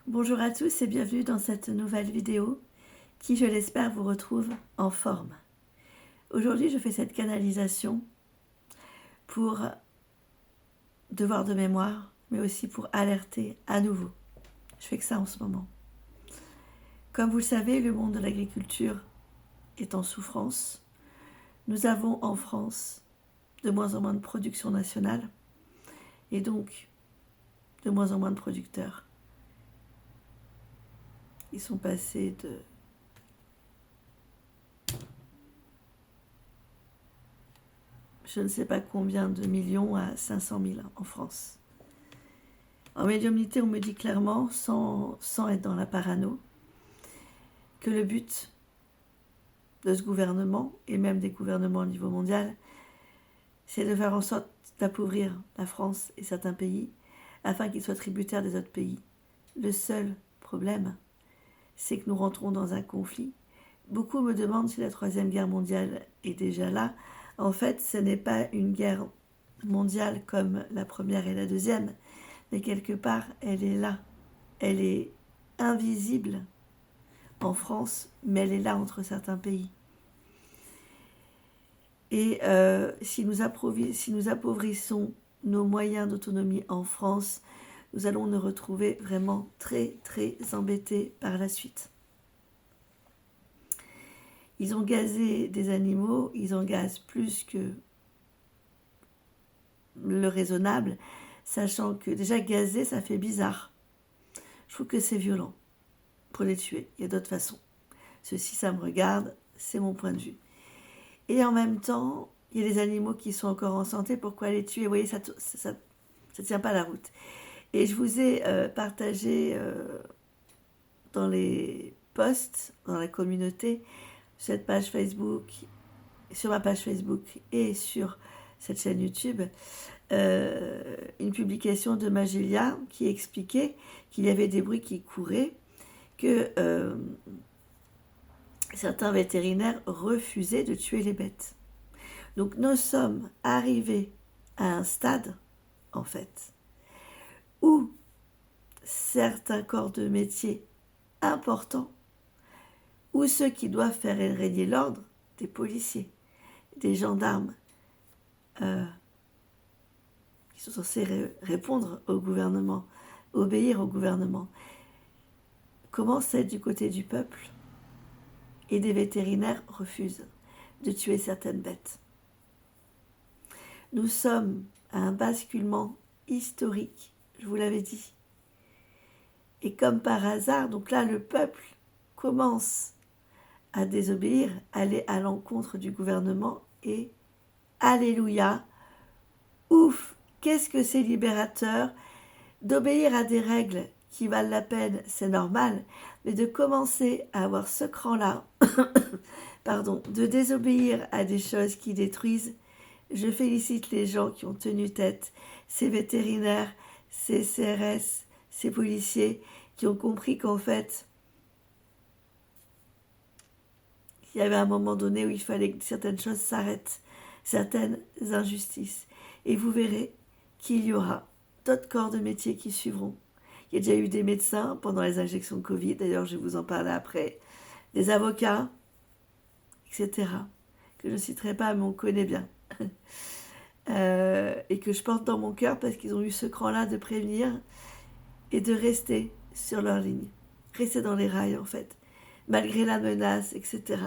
Bonjour à tous et bienvenue dans cette nouvelle vidéo qui, je l'espère, vous retrouve en forme. Aujourd'hui, je fais cette canalisation pour devoir de mémoire, mais aussi pour alerter à nouveau. Je fais que ça en ce moment. Comme vous le savez, le monde de l'agriculture est en souffrance. Nous avons en France de moins en moins de production nationale et donc de moins en moins de producteurs. Ils sont passés de je ne sais pas combien de millions à 500 000 en France. En médiumnité, on me dit clairement, sans être dans la parano, que le but de ce gouvernement, et même des gouvernements au niveau mondial, c'est de faire en sorte d'appauvrir la France et certains pays, afin qu'ils soient tributaires des autres pays. Le seul problème, c'est que nous rentrons dans un conflit. Beaucoup me demandent si la Troisième Guerre mondiale est déjà là. En fait, ce n'est pas une guerre mondiale comme la Première et la Deuxième, mais quelque part, elle est là. Elle est invisible en France, mais elle est là entre certains pays. Et si nous appauvrissons nos moyens d'autonomie en France, nous allons nous retrouver vraiment très, très embêtés par la suite. Ils ont gazé des animaux, ils en gazent plus que le raisonnable, sachant que déjà gazer, ça fait bizarre. Je trouve que c'est violent pour les tuer. Il y a d'autres façons. Ceci, ça me regarde, c'est mon point de vue. Et en même temps, il y a des animaux qui sont encore en santé, pourquoi les tuer? Vous voyez, ça tient pas la route. Et je vous ai partagé dans les posts, dans la communauté, cette page Facebook, sur ma page Facebook et sur cette chaîne YouTube, une publication de Magelia qui expliquait qu'il y avait des bruits qui couraient, que certains vétérinaires refusaient de tuer les bêtes. Donc nous sommes arrivés à un stade, en fait, où certains corps de métier importants, ou ceux qui doivent faire régner l'ordre, des policiers, des gendarmes, qui sont censés répondre au gouvernement, obéir au gouvernement, commencent à être du côté du peuple, et des vétérinaires refusent de tuer certaines bêtes. Nous sommes à un basculement historique, je vous l'avais dit. Et comme par hasard, donc là, le peuple commence à désobéir, aller à l'encontre du gouvernement et alléluia, ouf, qu'est-ce que c'est libérateur d'obéir à des règles qui valent la peine, c'est normal, mais de commencer à avoir ce cran-là, de désobéir à des choses qui détruisent. Je félicite les gens qui ont tenu tête, ces vétérinaires, ces CRS, ces policiers, qui ont compris qu'en fait, il y avait un moment donné où il fallait que certaines choses s'arrêtent, certaines injustices. Et vous verrez qu'il y aura d'autres corps de métier qui suivront. Il y a déjà eu des médecins pendant les injections de Covid, d'ailleurs je vais vous en parler après, des avocats, etc., que je ne citerai pas, mais on connaît bien. Et que je porte dans mon cœur parce qu'ils ont eu ce cran-là de prévenir et de rester sur leur ligne, rester dans les rails en fait, malgré la menace, etc.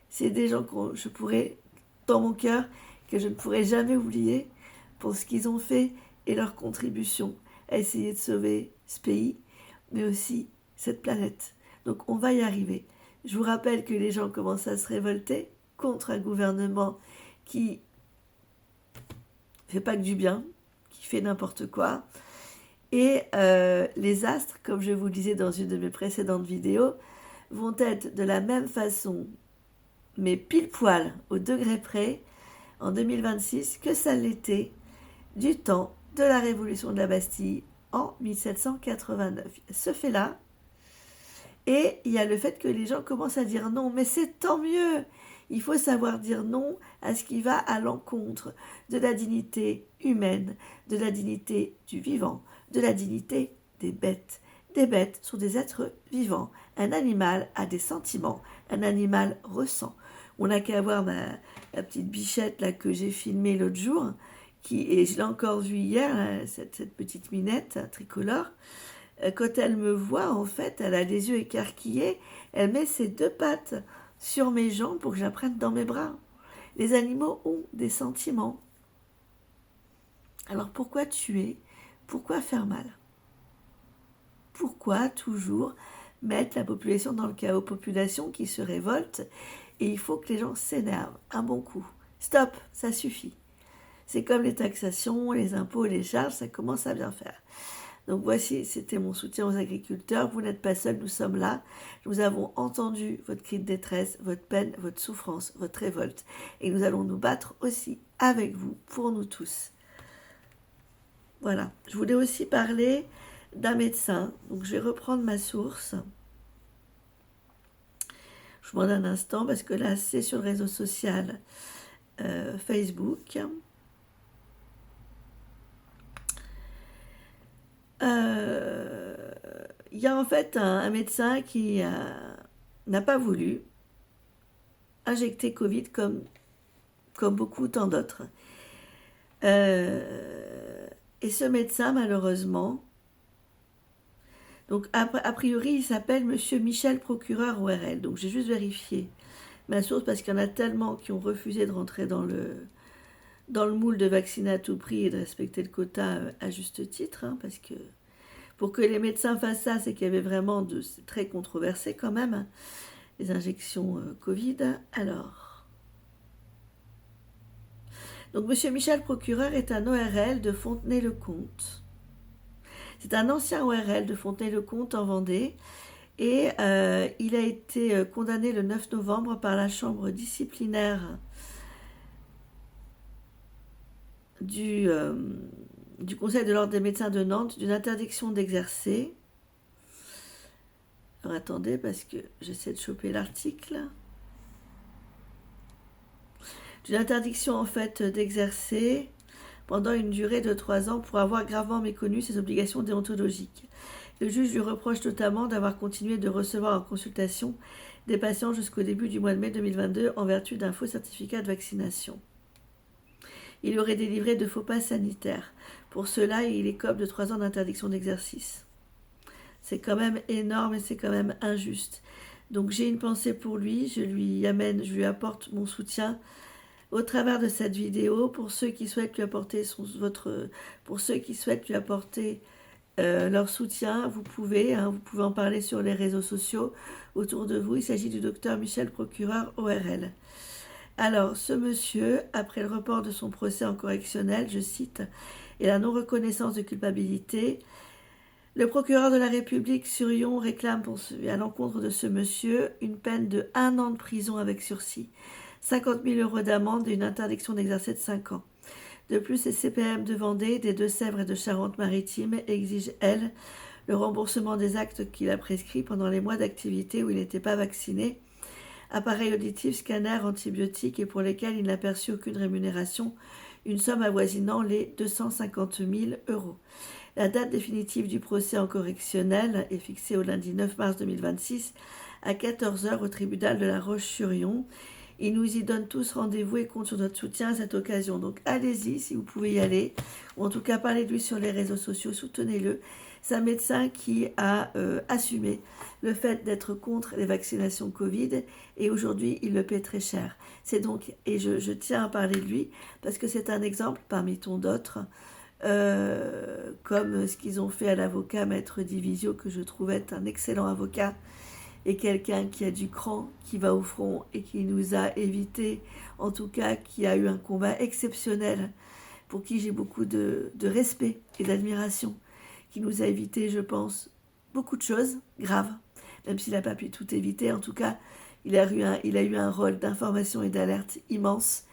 C'est des gens que je pourrais, dans mon cœur, que je ne pourrai jamais oublier pour ce qu'ils ont fait et leur contribution à essayer de sauver ce pays, mais aussi cette planète. Donc on va y arriver. Je vous rappelle que les gens commencent à se révolter contre un gouvernement qui ne fait pas que du bien, qui fait n'importe quoi. Et les astres, comme je vous le disais dans une de mes précédentes vidéos, vont être de la même façon, mais pile poil, au degré près, en 2026, que ça l'était du temps de la Révolution de la Bastille en 1789. Ce fait-là, et il y a le fait que les gens commencent à dire non, mais c'est tant mieux. Il faut savoir dire non à ce qui va à l'encontre de la dignité humaine, de la dignité du vivant, de la dignité des bêtes des bêtes sont des êtres vivants. Un animal a des sentiments. Un animal ressent. On n'a qu'à voir la petite bichette là, que j'ai filmée l'autre jour, et je l'ai encore vue hier, là, cette petite minette tricolore. Quand elle me voit, en fait, elle a les yeux écarquillés, elle met ses 2 pattes sur mes jambes pour que je la prenne dans mes bras. Les animaux ont des sentiments. Alors pourquoi tuer? Pourquoi faire mal? Pourquoi toujours mettre la population dans le chaos? Population qui se révolte, et il faut que les gens s'énervent un bon coup. Stop, ça suffit. C'est comme les taxations, les impôts, les charges, ça commence à bien faire. Donc voici, c'était mon soutien aux agriculteurs. Vous n'êtes pas seuls, nous sommes là. Nous avons entendu votre cri de détresse, votre peine, votre souffrance, votre révolte. Et nous allons nous battre aussi avec vous, pour nous tous. Voilà. Je voulais aussi parler d'un médecin. Donc je vais reprendre ma source. Je vous demande un instant parce que là, c'est sur le réseau social Facebook. Il y a en fait un médecin qui n'a pas voulu injecter Covid comme beaucoup tant d'autres. Et ce médecin, malheureusement, donc a priori, il s'appelle Monsieur Michel Procureur ORL. Donc j'ai juste vérifié ma source parce qu'il y en a tellement qui ont refusé de rentrer dans le moule de vacciner à tout prix et de respecter le quota à juste titre, hein, parce que pour que les médecins fassent ça, c'est qu'il y avait vraiment c'est très controversé quand même, hein, les injections Covid. Alors, donc Monsieur Michel Procureur est un ORL de Fontenay-le-Comte. C'est un ancien ORL de Fontenay-le-Comte en Vendée. Et il a été condamné le 9 novembre par la chambre disciplinaire du Conseil de l'Ordre des médecins de Nantes d'une interdiction d'exercer. Alors attendez, parce que j'essaie de choper l'article. D'une interdiction en fait d'exercer pendant une durée de 3 ans pour avoir gravement méconnu ses obligations déontologiques. Le juge lui reproche notamment d'avoir continué de recevoir en consultation des patients jusqu'au début du mois de mai 2022 en vertu d'un faux certificat de vaccination. Il aurait délivré de faux passes sanitaires. Pour cela, il écope de 3 ans d'interdiction d'exercice. C'est quand même énorme et c'est quand même injuste. Donc j'ai une pensée pour lui, je lui apporte mon soutien au travers de cette vidéo. Pour ceux qui souhaitent lui apporter leur soutien, vous pouvez en parler sur les réseaux sociaux autour de vous. Il s'agit du docteur Michel Procureur ORL. Alors, ce monsieur, après le report de son procès en correctionnel, je cite, et la non-reconnaissance de culpabilité, le procureur de la République sur Yon réclame à l'encontre de ce monsieur une peine de 1 an de prison avec sursis, 50 000 € d'amende et une interdiction d'exercer de 5 ans. De plus, les CPM de Vendée, des Deux-Sèvres et de Charente-Maritime exigent, elles, le remboursement des actes qu'il a prescrits pendant les mois d'activité où il n'était pas vacciné, appareil auditif, scanner, antibiotiques et pour lesquels il n'a perçu aucune rémunération, une somme avoisinant les 250 000 €. La date définitive du procès en correctionnel est fixée au lundi 9 mars 2026 à 14 h au tribunal de La Roche-sur-Yon. Il nous y donne tous rendez-vous et compte sur notre soutien à cette occasion. Donc allez-y si vous pouvez y aller, ou en tout cas parlez de lui sur les réseaux sociaux, soutenez-le. C'est un médecin qui a assumé le fait d'être contre les vaccinations Covid et aujourd'hui il le paie très cher. C'est donc, et je tiens à parler de lui parce que c'est un exemple parmi tant d'autres, comme ce qu'ils ont fait à l'avocat Maître Divisio, que je trouve être un excellent avocat, et quelqu'un qui a du cran, qui va au front et qui nous a évité, en tout cas qui a eu un combat exceptionnel, pour qui j'ai beaucoup de respect et d'admiration, qui nous a évité, je pense, beaucoup de choses graves, même s'il n'a pas pu tout éviter. En tout cas, il a eu un rôle d'information et d'alerte immense,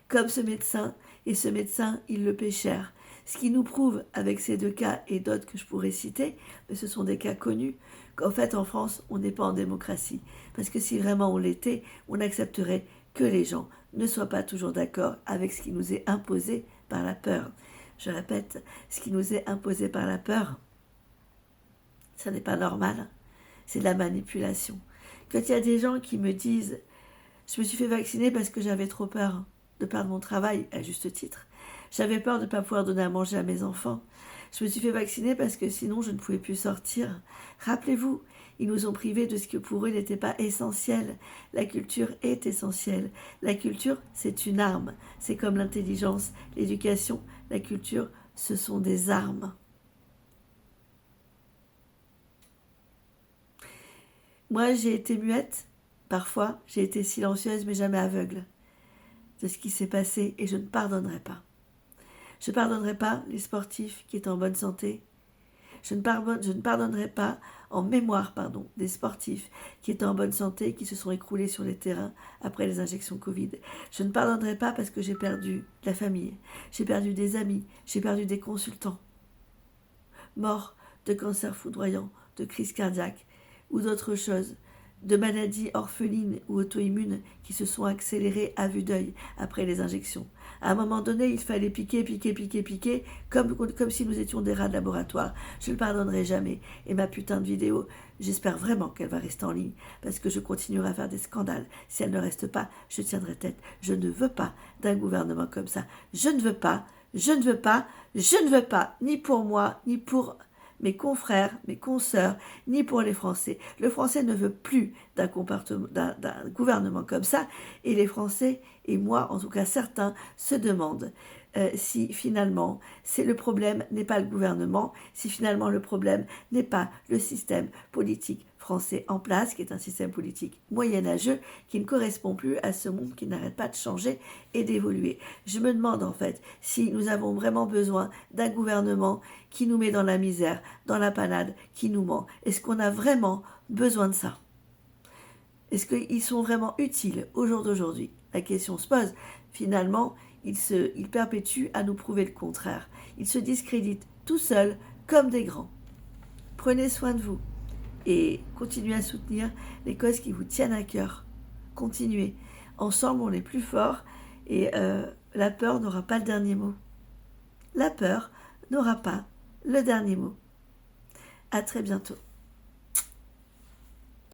comme ce médecin, et ce médecin, il le paie cher. Ce qui nous prouve, avec ces 2 cas et d'autres que je pourrais citer, mais ce sont des cas connus, qu'en fait en France, on n'est pas en démocratie. Parce que si vraiment on l'était, on accepterait que les gens ne soient pas toujours d'accord avec ce qui nous est imposé par la peur. Je répète, ce qui nous est imposé par la peur, Ça n'est pas normal. C'est de la manipulation. Quand il y a des gens qui me disent « Je me suis fait vacciner parce que j'avais trop peur de perdre mon travail, à juste titre. J'avais peur de ne pas pouvoir donner à manger à mes enfants. Je me suis fait vacciner parce que sinon je ne pouvais plus sortir. » Rappelez-vous, ils nous ont privés de ce que pour eux n'était pas essentiel. La culture est essentielle. La culture, c'est une arme. C'est comme l'intelligence, l'éducation, la culture, ce sont des armes. Moi, j'ai été muette, parfois, j'ai été silencieuse, mais jamais aveugle de ce qui s'est passé, et je ne pardonnerai pas. Je ne pardonnerai pas les sportifs qui étaient en bonne santé. Je ne pardonnerai pas, en mémoire, des sportifs qui étaient en bonne santé et qui se sont écroulés sur les terrains après les injections Covid. Je ne pardonnerai pas parce que j'ai perdu de la famille, j'ai perdu des amis, j'ai perdu des consultants, morts de cancer foudroyant, de crise cardiaque ou d'autres choses, de maladies orphelines ou auto-immunes qui se sont accélérées à vue d'œil après les injections. À un moment donné, il fallait piquer, comme si nous étions des rats de laboratoire. Je ne le pardonnerai jamais. Et ma putain de vidéo, j'espère vraiment qu'elle va rester en ligne, parce que je continuerai à faire des scandales. Si elle ne reste pas, je tiendrai tête. Je ne veux pas d'un gouvernement comme ça. Je ne veux pas, ni pour moi, ni pour mes confrères, mes consoeurs, ni pour les Français. Le Français ne veut plus d'un gouvernement comme ça, et les Français, et moi, en tout cas certains, se demandent si finalement le problème n'est pas le gouvernement, si finalement le problème n'est pas le système politique français en place, qui est un système politique moyenâgeux, qui ne correspond plus à ce monde qui n'arrête pas de changer et d'évoluer. Je me demande en fait si nous avons vraiment besoin d'un gouvernement qui nous met dans la misère, dans la panade, qui nous ment. Est-ce qu'on a vraiment besoin de ça ? Est-ce qu'ils sont vraiment utiles au jour d'aujourd'hui ? La question se pose. Finalement, ils perpétuent à nous prouver le contraire. Ils se discréditent tout seuls comme des grands. Prenez soin de vous et continuez à soutenir les causes qui vous tiennent à cœur. Continuez. Ensemble, on est plus forts et la peur n'aura pas le dernier mot. La peur n'aura pas le dernier mot. À très bientôt.